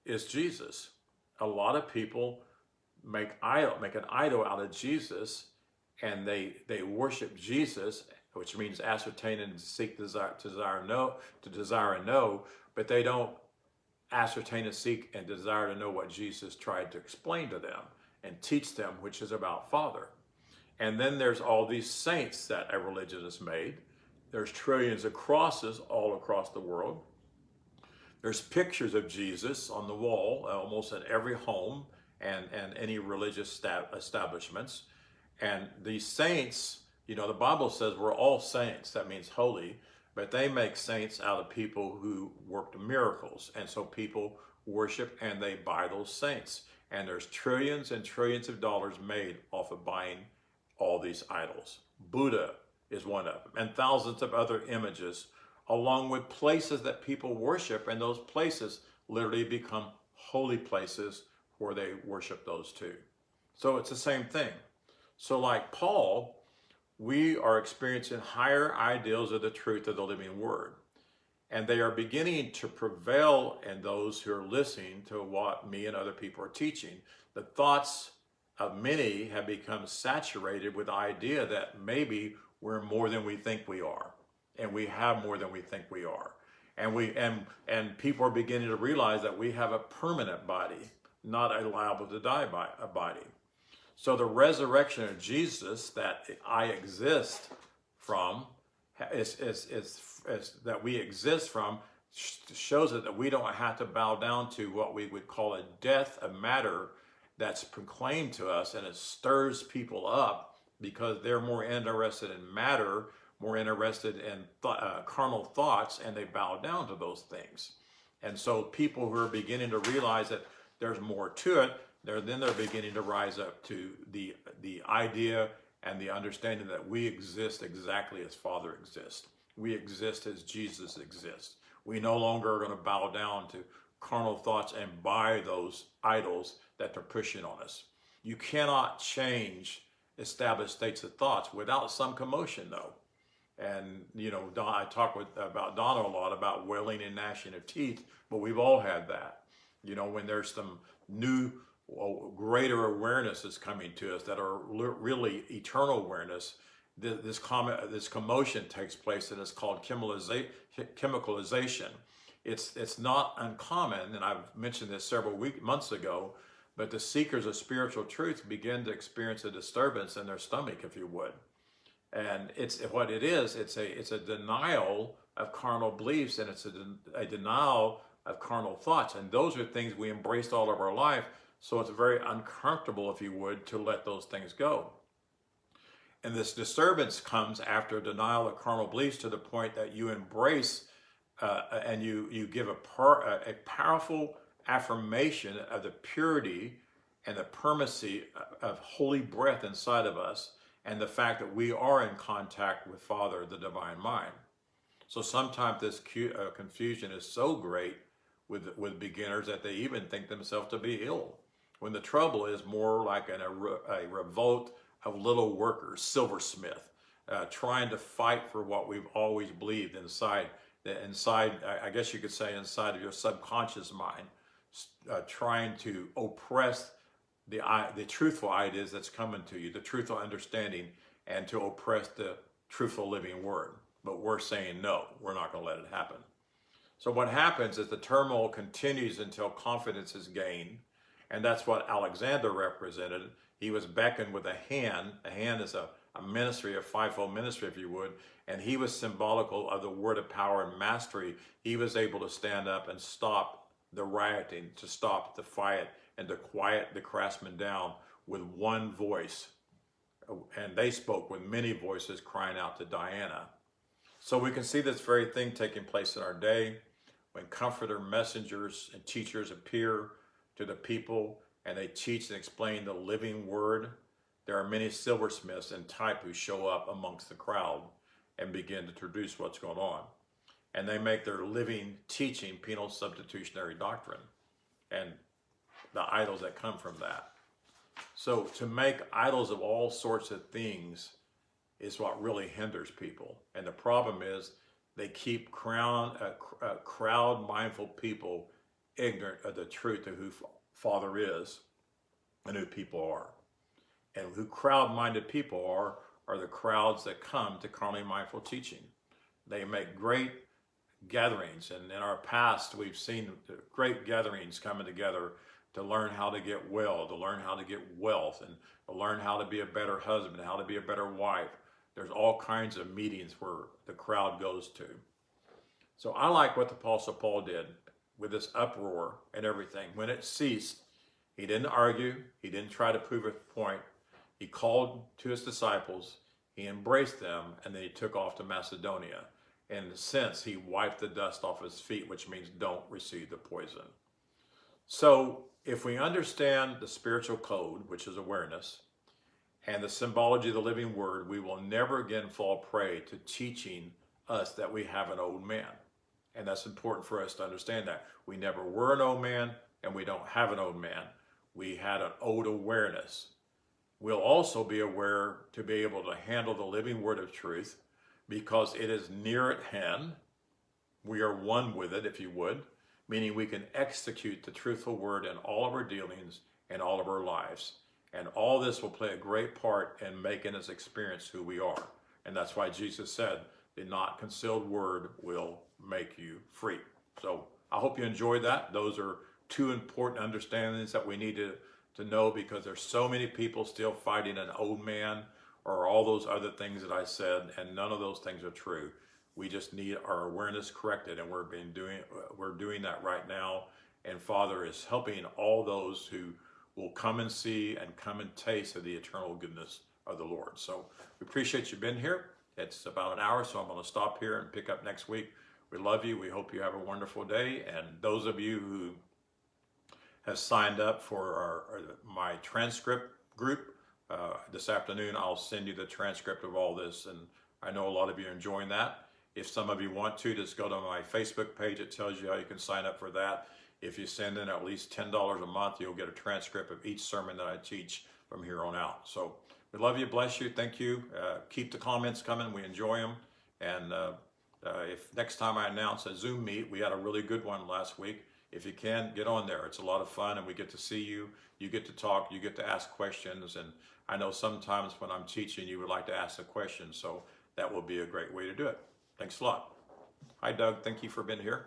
is Jesus. A lot of people make an idol out of Jesus, and they worship Jesus, which means ascertain and seek, desire and know, but they don't ascertain and seek and desire to know what Jesus tried to explain to them and teach them, which is about Father. And then there's all these saints that a religion has made. There's trillions of crosses all across the world. There's pictures of Jesus on the wall, almost in every home and any religious establishments. And these saints, you know, the Bible says we're all saints. That means holy. But they make saints out of people who worked miracles. And so people worship and they buy those saints. And there's trillions and trillions of dollars made off of buying all these idols. Buddha is one of them, and thousands of other images, along with places that people worship, and those places literally become holy places where they worship those too. So it's the same thing. So like Paul, we are experiencing higher ideals of the truth of the living word. And they are beginning to prevail in those who are listening to what me and other people are teaching. The thoughts of many have become saturated with the idea that maybe we're more than we think we are. And we have more than we think we are. And people are beginning to realize that we have a permanent body, not a liable to die body. So the resurrection of Jesus that I exist from, that we exist from, shows us that we don't have to bow down to what we would call a death of matter that's proclaimed to us, and it stirs people up because they're more interested in matter, more interested in carnal thoughts, and they bow down to those things. And so people who are beginning to realize that there's more to it, they're beginning to rise up to the idea and the understanding that we exist exactly as Father exists. We exist as Jesus exists. We no longer are going to bow down to carnal thoughts and buy those idols that they're pushing on us. You cannot change established states of thoughts without some commotion, though. And, you know, I talk about Donna a lot about wailing and gnashing of teeth, but we've all had that. You know, when there's some new, greater awareness is coming to us that are really eternal awareness, this commotion takes place, and it's called chemicalization. It's not uncommon, and I've mentioned this several months ago, But the seekers of spiritual truth begin to experience a disturbance in their stomach, if you would. And it's what it is. It's a denial of carnal beliefs, and it's a denial of carnal thoughts. And those are things we embraced all of our life. So it's very uncomfortable, if you would, to let those things go. And this disturbance comes after a denial of carnal beliefs to the point that you embrace and you give a powerful affirmation of the purity and the permanency of holy breath inside of us, and the fact that we are in contact with Father, the divine mind. So sometimes this confusion is so great with beginners that they even think themselves to be ill, when the trouble is more like a revolt of little workers, silversmith, trying to fight for what we've always believed inside, I guess you could say, inside of your subconscious mind, trying to oppress the truthful ideas that's coming to you, the truthful understanding, and to oppress the truthful living word. But we're saying, no, we're not going to let it happen. So what happens is the turmoil continues until confidence is gained. And that's what Alexander represented. He was beckoned with a hand. A hand is a ministry, a fivefold ministry, if you would. And he was symbolical of the word of power and mastery. He was able to stand up and stop the rioting, to stop the fight, and to quiet the craftsmen down with one voice. And they spoke with many voices crying out to Diana. So we can see this very thing taking place in our day when comforter messengers and teachers appear to the people and they teach and explain the living word. There are many silversmiths and type who show up amongst the crowd and begin to introduce what's going on. And they make their living teaching penal substitutionary doctrine and the idols that come from that. So to make idols of all sorts of things is what really hinders people. And the problem is they keep crowd-mindful people ignorant of the truth of who Father is and who people are. And who crowd-minded people are the crowds that come to carnally mindful teaching. They make great gatherings, and in our past we've seen great gatherings coming together to learn how to get well, to learn how to get wealth, and to learn how to be a better husband, how to be a better wife. There's all kinds of meetings where the crowd goes to. So I like what the Apostle Paul did with this uproar and everything. When it ceased, he didn't argue, he didn't try to prove a point. He called to his disciples, he embraced them, and then he took off to Macedonia. In a sense, he wiped the dust off his feet, which means don't receive the poison. So if we understand the spiritual code, which is awareness, and the symbology of the living word, we will never again fall prey to teaching us that we have an old man. And that's important for us to understand that. We never were an old man, and we don't have an old man. We had an old awareness. We'll also be aware to be able to handle the living word of truth because it is near at hand. We are one with it, if you would, meaning we can execute the truthful word in all of our dealings and all of our lives. And all this will play a great part in making us experience who we are. And that's why Jesus said, the not concealed word will make you free. So I hope you enjoyed that. Those are two important understandings that we need to know, because there's so many people still fighting an old man or all those other things that I said, and none of those things are true. We just need our awareness corrected, and we're doing that right now. And Father is helping all those who will come and see and come and taste of the eternal goodness of the Lord. So we appreciate you being here. It's about an hour, so I'm going to stop here and pick up next week. We love you. We hope you have a wonderful day. And those of you who have signed up for my transcript group, this afternoon, I'll send you the transcript of all this. And I know a lot of you are enjoying that. If some of you want to, just go to my Facebook page. It tells you how you can sign up for that. If you send in at least $10 a month, you'll get a transcript of each sermon that I teach from here on out. So we love you, bless you, thank you. Keep the comments coming, we enjoy them. And if next time I announce a Zoom meet, we had a really good one last week. If you can, get on there. It's a lot of fun, and we get to see you. You get to talk, you get to ask questions. And I know sometimes when I'm teaching, you would like to ask a question. So that will be a great way to do it. Thanks a lot. Hi, Doug. Thank you for being here.